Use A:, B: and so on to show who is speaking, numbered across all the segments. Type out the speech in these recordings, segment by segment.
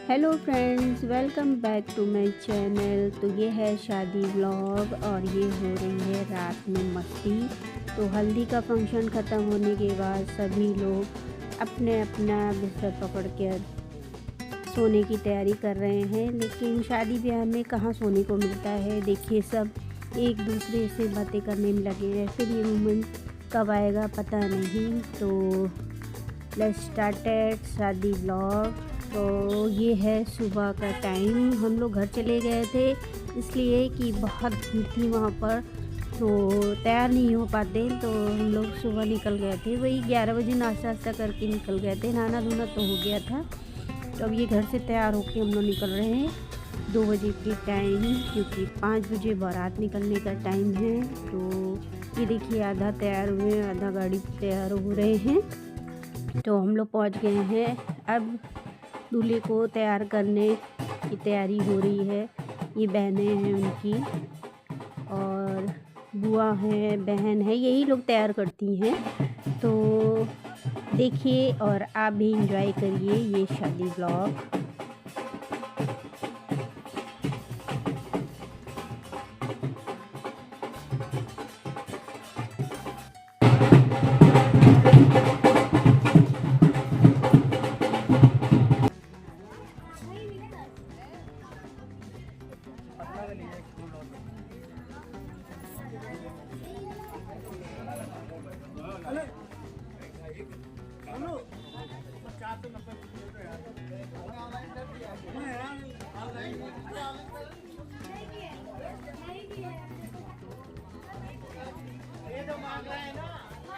A: Hello friends, welcome back to my channel. तो ये है शादी व्लॉग और ये हो रही है रात में मस्ती। तो हल्दी का फंक्शन ख़त्म होने के बाद सभी लोग अपने अपना बिस्तर पकड़ के सोने की तैयारी कर रहे हैं, लेकिन शादी ब्याह में कहाँ सोने को मिलता है। देखिए, सब एक दूसरे से बातें करने में लगे हैं। फिर ये मोमेंट कब आएगा पता नहीं। तो लेट्स स्टार्टेड शादी व्लॉग। तो ये है सुबह का टाइम। हम लोग घर चले गए थे इसलिए कि बहुत भीड़ थी वहाँ पर, तो तैयार नहीं हो पाते। तो हम लोग सुबह निकल गए थे, वही 11 बजे नाश्ता वास्ता करके निकल गए थे। नहाना धोना तो हो गया था। तो अब ये घर से तैयार होके हम लोग निकल रहे हैं 2 बजे के टाइम, क्योंकि 5 बजे बारात निकलने का टाइम है। तो ये देखिए, आधा तैयार हुए, आधा गाड़ी तैयार हो रहे हैं। तो हम लोग पहुँच गए हैं। अब दूल्हे को तैयार करने की तैयारी हो रही है। ये बहनें हैं उनकी, और बुआ है, बहन है, यही लोग तैयार करती हैं। तो देखिए और आप भी एंजॉय करिए ये शादी व्लॉग।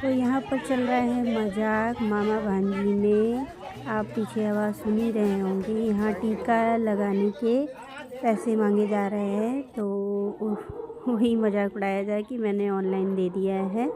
A: तो यहाँ पर चल रहा है मजाक मामा भांजी में। आप पीछे आवाज़ सुन ही रहे होंगे। यहाँ टीका लगाने के पैसे मांगे जा रहे हैं, तो वही मजाक उड़ाया जाए कि मैंने ऑनलाइन दे दिया है।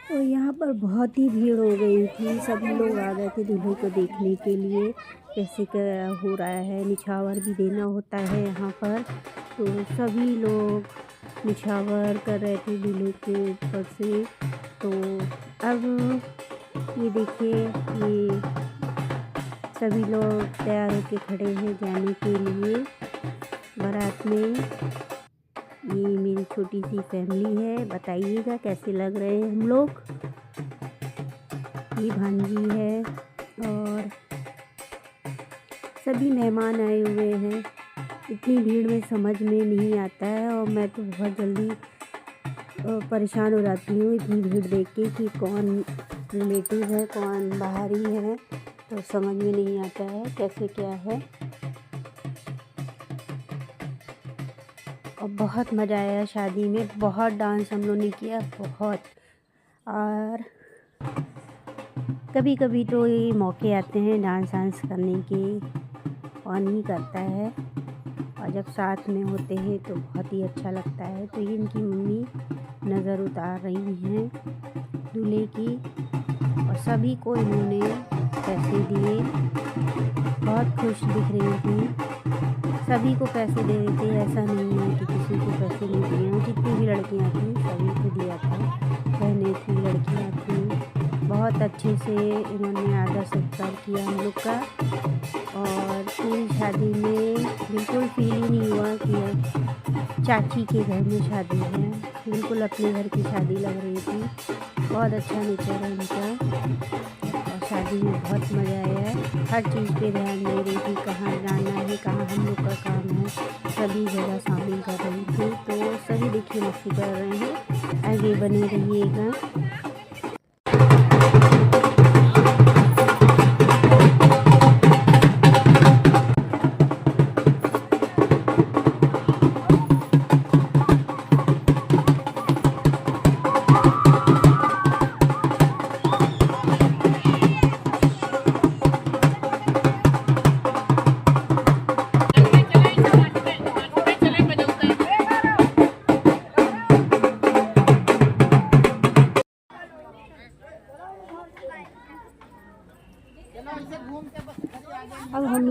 A: तो यहाँ पर बहुत ही भीड़ हो गई थी। सभी लोग आ गए थे दूल्हे को देखने के लिए, कैसे क्या हो रहा है। निछावर भी देना होता है यहाँ पर। तो सभी लोग निछावर कर रहे थे दूल्हे के ऊपर से। तो अब ये देखिए, ये सभी लोग तैयार होके खड़े हैं जाने के लिए बारात में। ये मेरी छोटी सी फैमिली है। बताइएगा कैसे लग रहे हैं हम लोग। ये भांजी है और सभी मेहमान आए हुए हैं। इतनी भीड़ में समझ में नहीं आता है, और मैं तो बहुत जल्दी परेशान हो जाती हूँ इतनी भीड़ देख के कि कौन रिलेटिव है कौन बाहरी है। तो समझ में नहीं आता है कैसे क्या है। और बहुत मज़ा आया शादी में। बहुत डांस हम लोग ने किया, बहुत। और कभी कभी तो ये मौके आते हैं डांस करने के, कौन नहीं करता है। और जब साथ में होते हैं तो बहुत ही अच्छा लगता है। तो ये इनकी मम्मी नज़र उतार रही हैं दूल्हे की, और सभी को इन्होंने पैसे दिए। बहुत खुश दिख रही थी, सभी को पैसे दे रहे थे। ऐसा नहीं है कि किसी को पैसे नहीं दिए। जितनी भी लड़कियां थी सभी को दिया था। बहनें थी, लड़कियां थी। बहुत अच्छे से इन्होंने आदर सत्कार किया हम लोग का। और पूरी शादी में बिल्कुल फील ही नहीं हुआ कि चाची के घर में शादी है। बिल्कुल अपने घर की शादी लग रही थी। बहुत अच्छा नेचर है इनका। शादी में बहुत मज़ा आया है। हर चीज़ पे ध्यान दे रही थी, कहाँ जाना है, कहाँ हम लोग का काम है, सभी जगह शामिल कर रही थी। तो सभी देखिए मस्ती कर रहे हैं। आगे बने रहिएगा।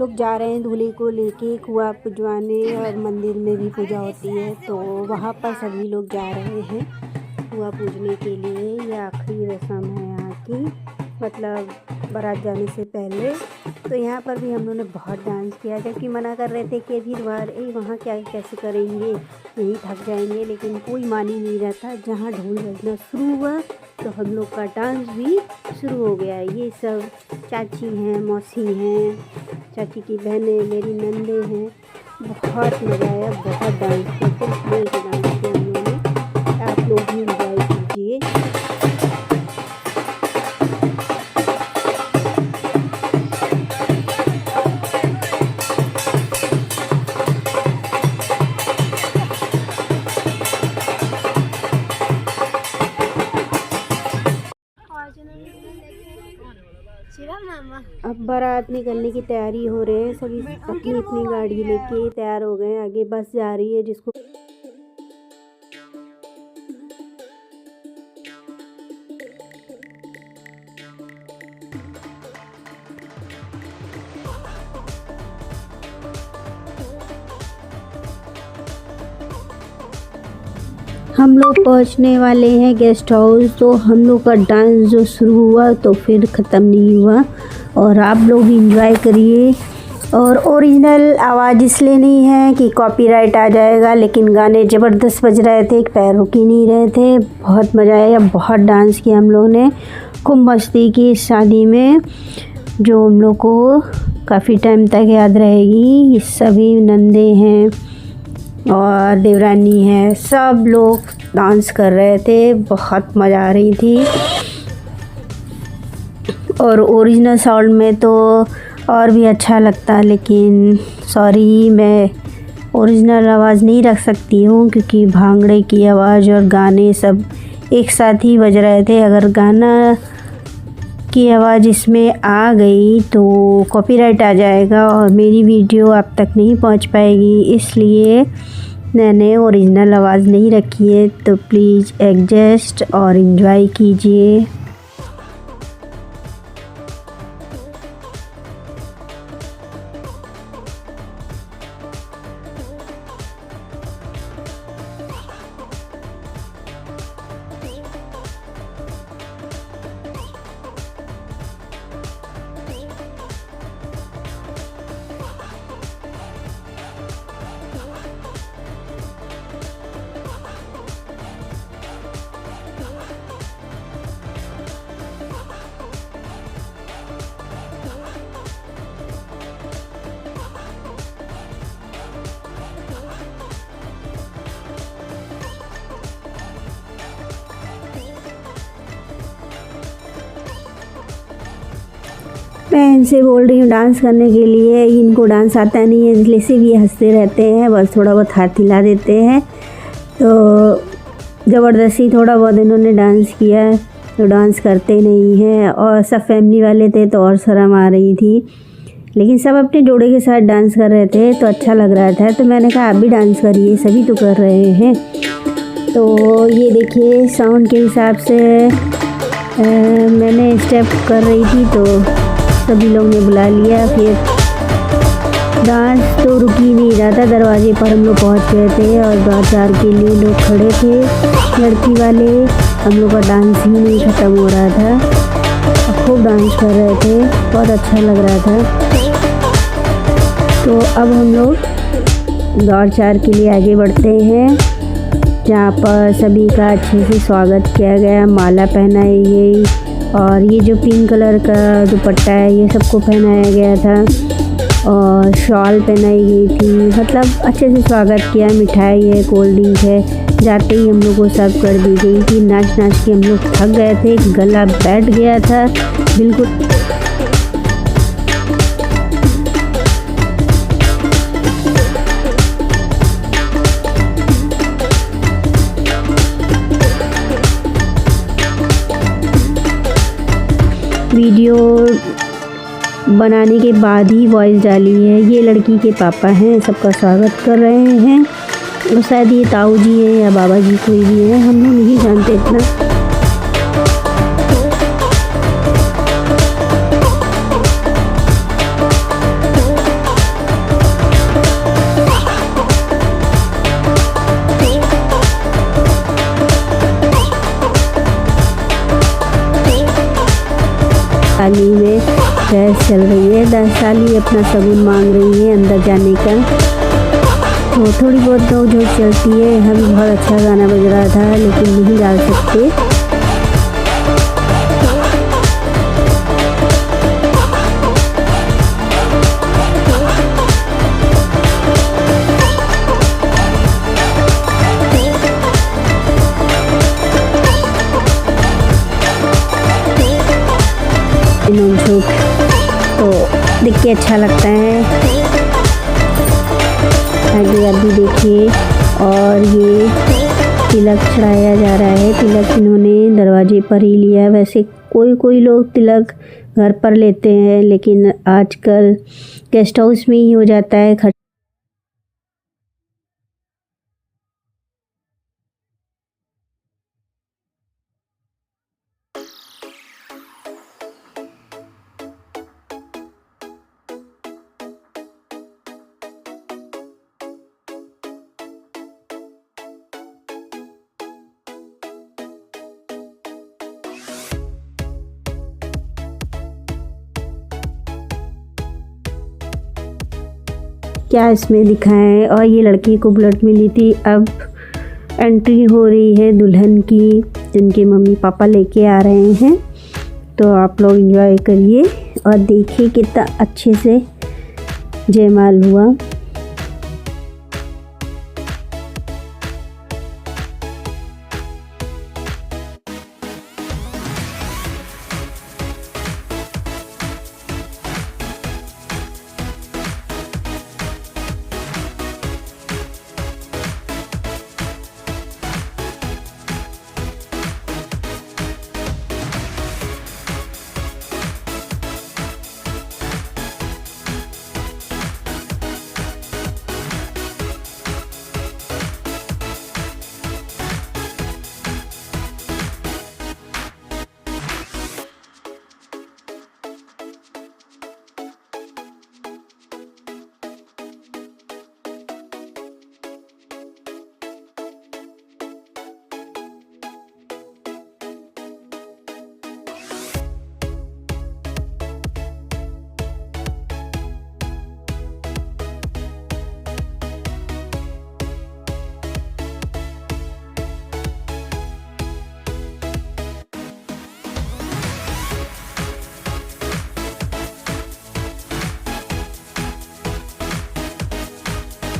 A: लोग जा रहे हैं दूल्हे को लेके कुआं पुजवाने, और मंदिर में भी पूजा होती है तो वहाँ पर सभी लोग जा रहे हैं कुआं पूजने के लिए। ये आखिरी रस्म है यहाँ की, मतलब बारात जाने से पहले। तो यहाँ पर भी हम लोगों ने बहुत डांस किया, जबकि मना कर रहे थे कि फिर वहाँ क्या कैसे करेंगे, यहीं थक जाएंगे, लेकिन कोई मान ही नहीं रहा था। जहाँ ढोल बजना शुरू हुआ तो हम लोग का डांस भी शुरू हो गया। ये सब चाची हैं, मौसी हैं, चाची की बहनें, मेरी नंदे हैं। बहुत मज़ा आया, बहुत डांस किया, डांस किया हम लोगों ने। आप लोग भी इंजॉय कीजिए। अब बारात निकलने की तैयारी हो रहे हैं, सभी अपनी अपनी गाड़ी लेके तैयार हो गए। आगे बस जा रही है जिसको हम लोग पहुंचने वाले हैं गेस्ट हाउस। तो हम लोग का डांस जो शुरू हुआ तो फिर ख़त्म नहीं हुआ, और आप लोग भी इंजॉय करिए। और ओरिजिनल आवाज़ इसलिए नहीं है कि कॉपीराइट आ जाएगा, लेकिन गाने ज़बरदस्त बज रहे थे, पैर रुक ही नहीं रहे थे। बहुत मज़ा आया, बहुत डांस किया हम लोग ने, खूब मस्ती की इस शादी में, जो हम लोग को काफ़ी टाइम तक याद रहेगी। सभी नंदे हैं और देवरानी है, सब लोग डांस कर रहे थे, बहुत मज़ा आ रही थी। और ओरिजिनल साउंड में तो और भी अच्छा लगता, लेकिन सॉरी मैं ओरिजिनल आवाज़ नहीं रख सकती हूँ, क्योंकि भांगड़े की आवाज़ और गाने सब एक साथ ही बज रहे थे। अगर गाना की आवाज़ इसमें आ गई तो कॉपीराइट आ जाएगा और मेरी वीडियो आप तक नहीं पहुंच पाएगी, इसलिए मैंने ओरिजिनल आवाज़ नहीं रखी है। तो प्लीज़ एडजस्ट और एंजॉय कीजिए। मैं इनसे बोल रही हूँ डांस करने के लिए, इनको डांस आता नहीं है, इसलिए से भी हंसते रहते हैं, बस थोड़ा बहुत हाथ हिला देते हैं। तो ज़बरदस्ती थोड़ा बहुत इन्होंने डांस किया, तो डांस करते नहीं हैं। और सब फैमिली वाले थे तो और शर्म आ रही थी, लेकिन सब अपने जोड़े के साथ डांस कर रहे थे तो अच्छा लग रहा था। तो मैंने कहा आप भी डांस करिए, सभी तो कर रहे हैं। तो ये देखिए साउंड के हिसाब से मैंने स्टेप कर रही थी तो सभी लोग ने बुला लिया। फिर डांस तो रुक ही नहीं रहा था, दरवाजे पर हम लोग पहुंच गए थे और बाजार के लिए लोग खड़े थे, लड़की वाले। हम लोग का डांस ही नहीं ख़त्म हो रहा था, खूब डांस कर रहे थे, बहुत अच्छा लग रहा था। तो अब हम लोग दौड़ चार के लिए आगे बढ़ते हैं, जहाँ पर सभी का अच्छे से स्वागत किया गया, माला पहनाई गई, और ये जो पिंक कलर का दुपट्टा है ये सबको पहनाया गया था, और शॉल पहनाई गई थी। मतलब अच्छे से स्वागत किया, मिठाई है, कोल्ड ड्रिंक है। जाते ही हम लोग को सर्व कर दी गई थी। नाच नाच के हम लोग थक गए थे, गला बैठ गया था बिल्कुल। वीडियो बनाने के बाद ही वॉइस डाली है। ये लड़की के पापा हैं, सबका स्वागत कर रहे हैं, और शायद ये ताऊ जी हैं या बाबा जी कोई भी है, हम लोग नहीं जानते इतना। साली में बहस चल रही है। साली अपना सबूत मांग रही है अंदर जाने का, तो थोड़ी बहुत नोक-झोंक चलती है। यहाँ भी बहुत अच्छा गाना बज रहा था लेकिन नहीं डाल सकते। नोक-झोंक तो देख के अच्छा लगता है। आगे आप भी देखिए। और ये तिलक चढ़ाया जा रहा है। तिलक इन्होंने दरवाजे पर ही लिया। वैसे कोई लोग तिलक घर पर लेते हैं लेकिन आजकल गेस्ट हाउस में ही हो जाता है खर्च। क्या इसमें दिखाएं। और ये लड़की को बुलेट मिली थी। अब एंट्री हो रही है दुल्हन की, जिनके मम्मी पापा लेके आ रहे हैं। तो आप लोग एंजॉय करिए और देखिए कितना अच्छे से जयमाल हुआ।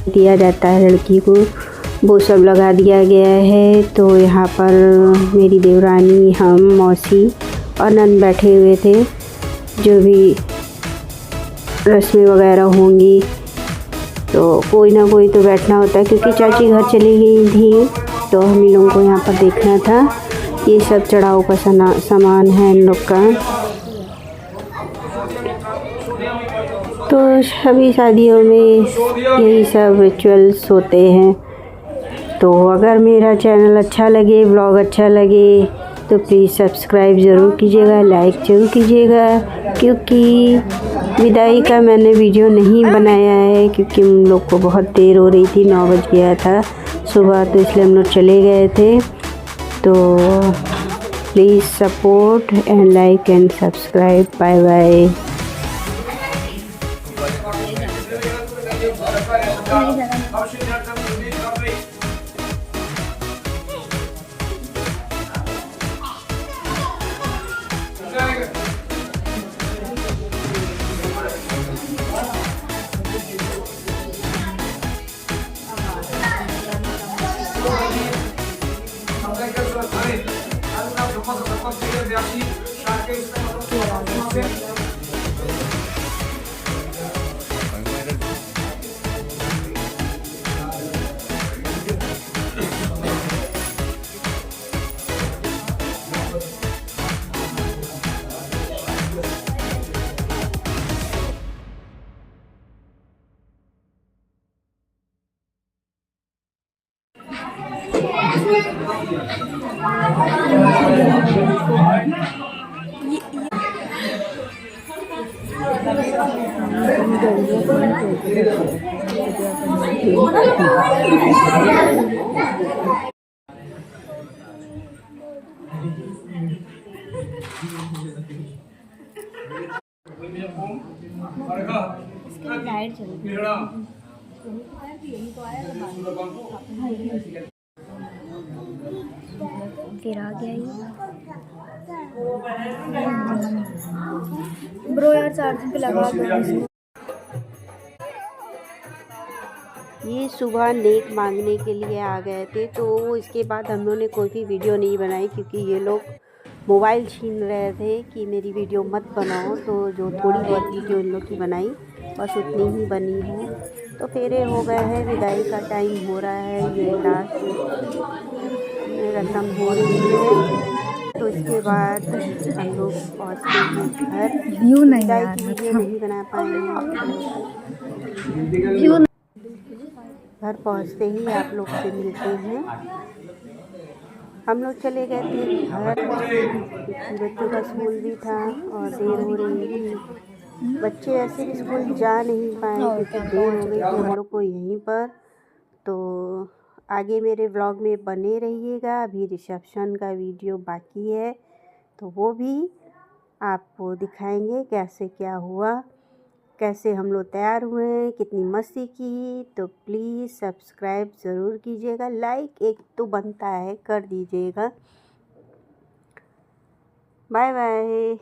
A: दिया जाता है लड़की को, वो सब लगा दिया गया है। तो यहाँ पर मेरी देवरानी, हम, मौसी और नंद बैठे हुए थे। जो भी रस्में वगैरह होंगी तो कोई ना कोई तो बैठना होता है, क्योंकि चाची घर चली गई थी तो हम लोगों को यहाँ पर देखना था। ये सब चढ़ाऊ का सामान है इन लोग का। तो सभी शादियों में यही सब रिचुअल्स होते हैं। तो अगर मेरा चैनल अच्छा लगे, ब्लॉग अच्छा लगे तो प्लीज़ सब्सक्राइब ज़रूर कीजिएगा, लाइक ज़रूर कीजिएगा। क्योंकि विदाई का मैंने वीडियो नहीं बनाया है, क्योंकि हम लोग को बहुत देर हो रही थी, 9 बज गया था सुबह, तो इसलिए हम लोग चले गए थे। तो please support and like and subscribe. Bye bye. Light चल रही है। फिर आ गया ये ब्रो यार चार्जिंग पे लगा दो इसको। ये सुबह नेक मांगने के लिए आ गए थे, तो इसके बाद हम लोगों ने कोई भी वीडियो नहीं बनाई क्योंकि ये लोग मोबाइल छीन रहे थे कि मेरी वीडियो मत बनाओ। तो जो थोड़ी बहुत वीडियो इन लोग की बनाई बस उतनी ही बनी है। तो फेरे हो गए हैं, विदाई का टाइम हो रहा है, ये लास्ट रस्म हो रही है। तो इसके बाद हम लोग पहुँचते हैं घर। विदाई की वीडियो नहीं बना पाएंगे। घर पहुँचते ही आप लोग से मिलते हैं। हम लोग चले गए थे घर क्योंकि बच्चों का स्कूल भी था और देर हो रही थी। बच्चे ऐसे भी स्कूल जा नहीं पाए क्योंकि देर हो गई थी हम लोग को यहीं पर। तो आगे मेरे व्लॉग में बने रहिएगा। अभी रिसेप्शन का वीडियो बाकी है तो वो भी आपको दिखाएंगे कैसे क्या हुआ, कैसे हम लोग तैयार हुए, कितनी मस्ती की। तो प्लीज़ सब्सक्राइब ज़रूर कीजिएगा, लाइक एक तो बनता है कर दीजिएगा। Bye bye.